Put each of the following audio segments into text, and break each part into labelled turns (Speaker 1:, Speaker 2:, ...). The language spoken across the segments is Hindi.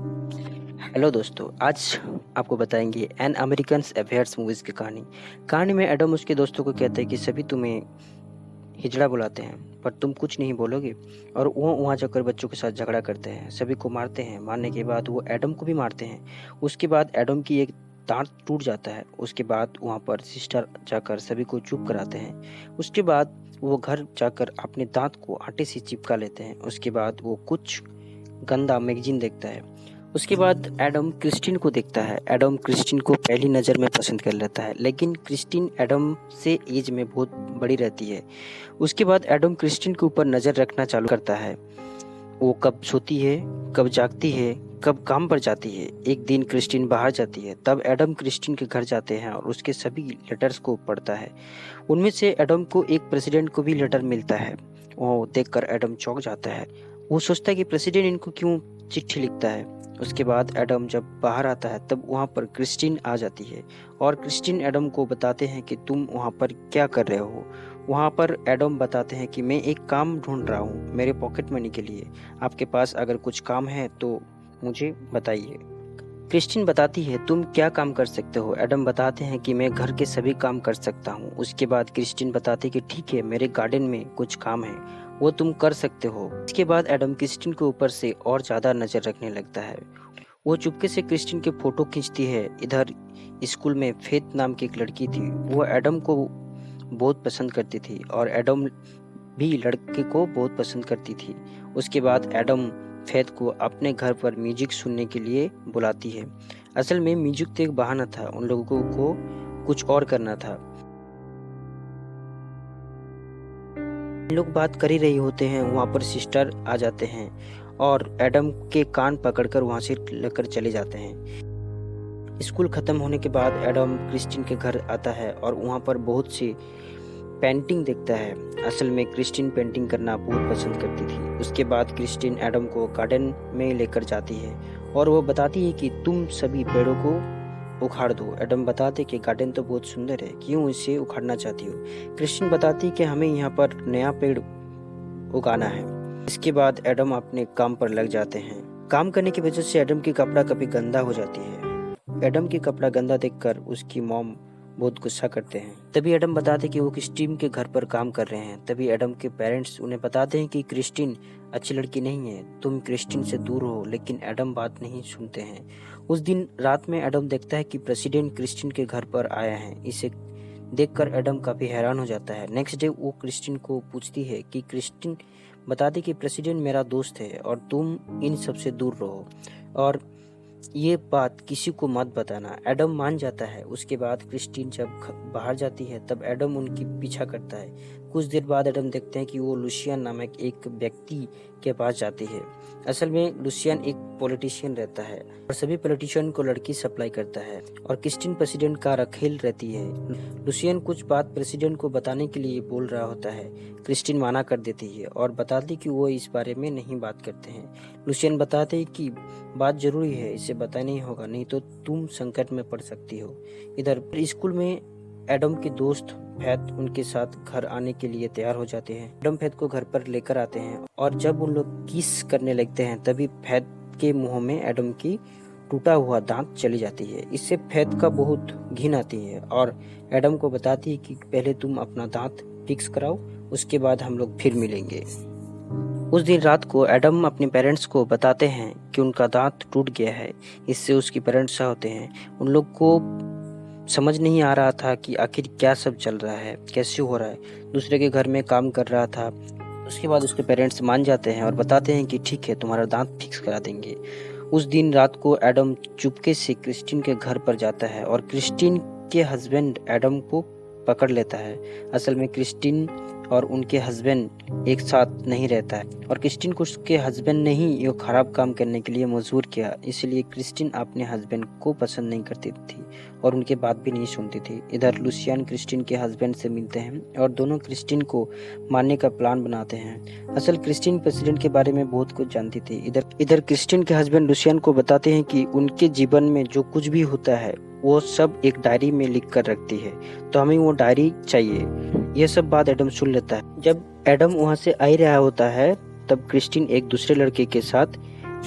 Speaker 1: हेलो दोस्तों, आज आपको बताएंगे एन अमेरिकन अफेयर्स मूवीज़ की कहानी। कहानी में एडम उसके दोस्तों को कहता है कि सभी तुम्हें हिजड़ा बुलाते हैं, पर तुम कुछ नहीं बोलोगे। और वो वहाँ जाकर बच्चों के साथ झगड़ा करते हैं, सभी को मारते हैं। मारने के बाद वो एडम को भी मारते हैं। उसके बाद एडम की एक दांत टूट जाता है। उसके बाद वहाँ पर सिस्टर जाकर सभी को चुप कराते हैं। उसके बाद वो घर जाकर अपने दांत को आटे से चिपका लेते हैं। उसके बाद वो कुछ गंदा मैगजीन देखता है। उसके बाद एडम क्रिस्टीन को देखता है। एडम क्रिस्टीन को पहली नज़र में पसंद कर लेता है, लेकिन क्रिस्टीन एडम से एज में बहुत बड़ी रहती है। उसके बाद एडम क्रिस्टीन के ऊपर नज़र रखना चालू करता है। वो कब सोती है, कब जागती है, कब काम पर जाती है। एक दिन क्रिस्टीन बाहर जाती है, तब एडम क्रिस्टीन के घर जाते हैं और उसके सभी लेटर्स को पढ़ता है। उनमें से एडम को एक प्रेसिडेंट को भी लेटर मिलता है। वो देखकर एडम चौंक जाता है। वो सोचता है कि प्रेसिडेंट इनको क्यों चिट्ठी लिखता है। उसके बाद एडम जब बाहर आता है तब वहाँ पर क्रिस्टीन आ जाती है और क्रिस्टीन एडम को बताते हैं कि तुम वहाँ पर क्या कर रहे हो। वहाँ पर एडम बताते हैं कि मैं एक काम ढूंढ रहा हूँ मेरे पॉकेट मनी के लिए। आपके पास अगर कुछ काम है तो मुझे बताइए। क्रिस्टीन बताती है तुम क्या काम कर सकते हो। एडम बताते हैं कि मैं घर के सभी काम कर सकता हूँ। उसके बाद क्रिस्टीन बताती है कि ठीक है, मेरे गार्डन में कुछ काम है, वो तुम कर सकते हो। इसके बाद एडम क्रिस्टीन के ऊपर से और ज्यादा नजर रखने लगता है। वो चुपके से क्रिस्टीन के फोटो खींचती है। इधर स्कूल में फेथ नाम की एक लड़की थी। वो एडम को बहुत पसंद करती थी और एडम भी लड़के को बहुत पसंद करती थी। उसके बाद एडम फेथ को अपने घर पर म्यूजिक सुनने के लिए बुलाती है। असल में म्यूजिक तो एक बहाना था, उन लोगों को कुछ और करना था। इन लोग बात कर ही रही होते हैं, वहाँ पर सिस्टर आ जाते हैं और एडम के कान पकड़कर वहाँ से लेकर चले जाते हैं। स्कूल खत्म होने के बाद एडम क्रिस्टीन के घर आता है और वहाँ पर बहुत सी पेंटिंग देखता है। असल में क्रिस्टीन पेंटिंग करना बहुत पसंद करती थी। उसके बाद क्रिस्टीन एडम को गार्डन में लेकर जाती है और वो बताती है कि तुम सभी पेड़ों को उखाड़ दो। एडम बताते कि गार्डन तो बहुत सुंदर है, क्यों इसे उखाड़ना चाहती हो। क्रिस्टीन बताती कि हमें यहाँ पर नया पेड़ उगाना है। इसके बाद एडम अपने काम पर लग जाते हैं। काम करने की वजह से एडम की कपड़ा कभी गंदा हो जाती है। एडम की कपड़ा गंदा देखकर उसकी मॉम बहुत गुस्सा करते हैं। तभी एडम बताते कि वो क्रिस्टीन के घर पर काम कर रहे हैं। तभी एडम के पेरेंट्स उन्हें बताते हैं कि क्रिस्टीन अच्छी लड़की नहीं है, तुम क्रिस्टीन से दूर हो। लेकिन एडम बात नहीं सुनते हैं। उस दिन रात में एडम देखता है कि प्रेसिडेंट क्रिस्टीन के घर पर आया है। इसे देखकर एडम काफी हैरान हो जाता है। नेक्स्ट डे वो क्रिस्टीन को पूछती है कि क्रिस्टीन बता दे कि प्रेसिडेंट मेरा दोस्त है और तुम इन सबसे दूर रहो और ये बात किसी को मत बताना। एडम मान जाता है। उसके बाद क्रिस्टीन जब बाहर जाती है तब एडम उनकी पीछा करता है। कुछ देर बाद एडम देखते हैं कि वो लुसियन नामक एक व्यक्ति के पास जाती है। असल में लुसियन एक पॉलिटिशियन रहता है और सभी पॉलिटिशियन को लड़की सप्लाई करता है और क्रिस्टीन प्रेसिडेंट का रखेल रहती है। लुसियन कुछ बात प्रेसिडेंट को बताने के लिए बोल रहा होता है। क्रिस्टीन माना कर देती है और बताती कि वो इस बारे में नहीं बात करते हैं। लुसियन बताते हैं कि बात जरूरी है, इसे बताना ही होगा, नहीं तो तुम संकट में पड़ सकती हो। इधर स्कूल में एडम के दोस्त फैथ उनके साथ घर आने के लिए तैयार हो जाते हैं। एडम फैथ को घर पर लेकर आते हैं और जब उन लोग किस करने लगते हैं तभी फैथ के मुंह में एडम की टूटा हुआ दांत चली जाती है। इससे फैथ का बहुत घिन आती है और एडम को बताती है कि पहले तुम अपना दांत फिक्स कराओ, उसके बाद हम लोग फिर मिलेंगे। उस दिन रात को एडम अपने पेरेंट्स को बताते हैं कि उनका दांत टूट गया है। इससे उसके पेरेंट्स होते हैं। उन लोग को समझ नहीं आ रहा था कि आखिर क्या सब चल रहा है, कैसे हो रहा है। दूसरे के घर में काम कर रहा था। उसके बाद उसके पेरेंट्स मान जाते हैं और बताते हैं कि ठीक है, तुम्हारा दांत फिक्स करा देंगे। उस दिन रात को एडम चुपके से क्रिस्टीन के घर पर जाता है और क्रिस्टीन के हस्बैंड एडम को पकड़ लेता है। असल में क्रिस्टीन और उनके हस्बैंड एक साथ नहीं रहता है और क्रिस्टीन को उसके हस्बैंड ने ही ये खराब काम करने के लिए मजबूर किया। इसलिए क्रिस्टीन अपने हस्बैंड को पसंद नहीं करती थी और उनके बात भी नहीं सुनती थी। इधर लुसियन क्रिस्टीन के हस्बैंड से मिलते हैं और दोनों क्रिस्टीन को मारने का प्लान बनाते हैं। असल क्रिस्टीन प्रेसिडेंट के बारे में बहुत कुछ जानती थी। इधर क्रिस्टीन के हस्बैंड लुसियन को बताते हैं कि उनके जीवन में जो कुछ भी होता है वो सब एक डायरी में लिख कर रखती है, तो हमें वो डायरी चाहिए। यह सब बात एडम सुन लेता है। जब एडम वहां से आ ही रहा होता है तब क्रिस्टीन एक दूसरे लड़के के साथ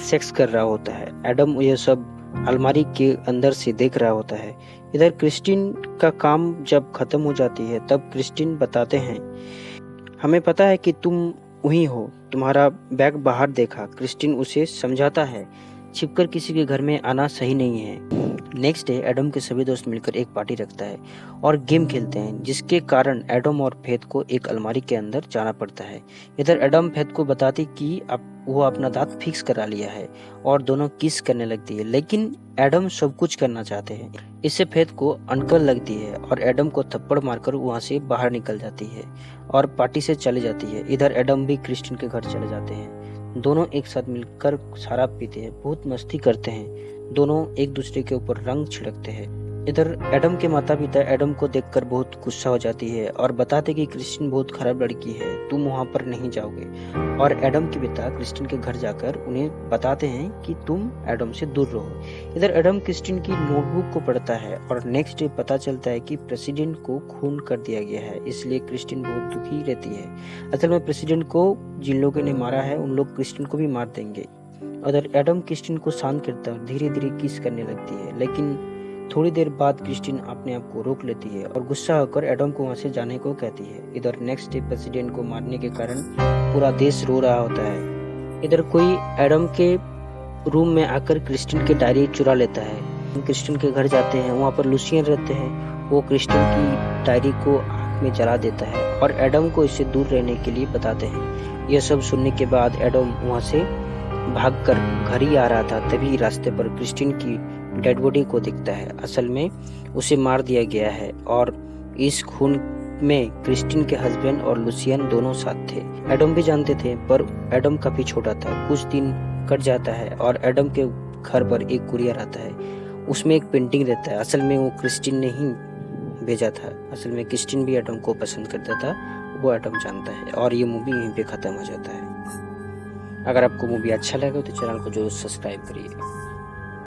Speaker 1: सेक्स कर रहा होता है। एडम यह सब अलमारी के अंदर से देख रहा होता है। इधर क्रिस्टीन का काम जब खत्म हो जाती है तब क्रिस्टीन बताते हैं, हमें पता है कि तुम वही हो, तुम्हारा बैग बाहर देखा। क्रिस्टीन उसे समझाता है, छिपकर किसी के घर में आना सही नहीं है। नेक्स्ट डे एडम के सभी दोस्त मिलकर एक पार्टी रखता है और गेम खेलते हैं, जिसके कारण एडम और फेथ को एक अलमारी के अंदर जाना पड़ता है। इधर एडम फेथ को बताती कि अब वो अपना दांत फिक्स करा लिया है और दोनों किस करने लगती है, लेकिन एडम सब कुछ करना चाहते हैं। इससे फेथ को अनकल लगती है और एडम को थप्पड़ मारकर वहां से बाहर निकल जाती है और पार्टी से चली जाती है। इधर एडम भी क्रिस्टीन के घर चले जाते हैं। दोनों एक साथ मिलकर शराब पीते हैं, बहुत मस्ती करते हैं, दोनों एक दूसरे के ऊपर रंग छिड़कते हैं। इधर एडम के माता पिता एडम को देखकर बहुत गुस्सा हो जाती है और बताते कि क्रिस्टीन बहुत खराब लड़की है, तुम वहां पर नहीं जाओगे। और एडम के पिता क्रिस्टीन के घर जाकर उन्हें बताते हैं कि तुम एडम से दूर रहो। इधर एडम क्रिस्टीन की नोटबुक को पढ़ता है और नेक्स्ट डे पता चलता है कि प्रेसिडेंट को खून कर दिया गया है, इसलिए क्रिस्टीन बहुत दुखी रहती है। असल में प्रेसिडेंट को जिन लोगों ने मारा है उन लोग क्रिस्टीन को भी मार देंगे। उधर एडम क्रिस्टीन को शांत करता है और धीरे धीरे किस करने लगती है, लेकिन थोड़ी देर बाद क्रिस्टीन अपने आप को रोक लेती है और गुस्सा होकर एडम को वहां से जाने को कहती है। इधर नेक्स्ट डे प्रेसिडेंट को मारने के कारण पूरा देश रो रहा होता है। इधर कोई एडम के रूम में आकर क्रिस्टीन की डायरी चुरा लेता है। क्रिस्टीन के घर जाते हैं, वहाँ पर लुसियन रहते हैं। वो क्रिस्टीन की डायरी को आग में जला देता है और एडम को इससे दूर रहने के लिए बताते हैं। यह सब सुनने के बाद एडम वहाँ से भागकर घर ही आ रहा था, तभी रास्ते पर क्रिस्टीन की डेड बॉडी को दिखता है। असल में उसे मार दिया गया है और इस खून में क्रिस्टीन के हस्बैंड और लुसियन दोनों साथ थे। एडम भी जानते थे, पर एडम काफी छोटा था। कुछ दिन कट जाता है और एडम के घर पर एक कुरियर आता है, उसमें एक पेंटिंग रहता है। असल में वो क्रिस्टीन ने ही भेजा था। असल में क्रिस्टीन भी एडम को पसंद करता था, वो एडम जानता है। और ये मूवी यहीं पे खत्म हो जाता है। अगर आपको मूवी अच्छा लगे तो चैनल को जरूर सब्सक्राइब करिए।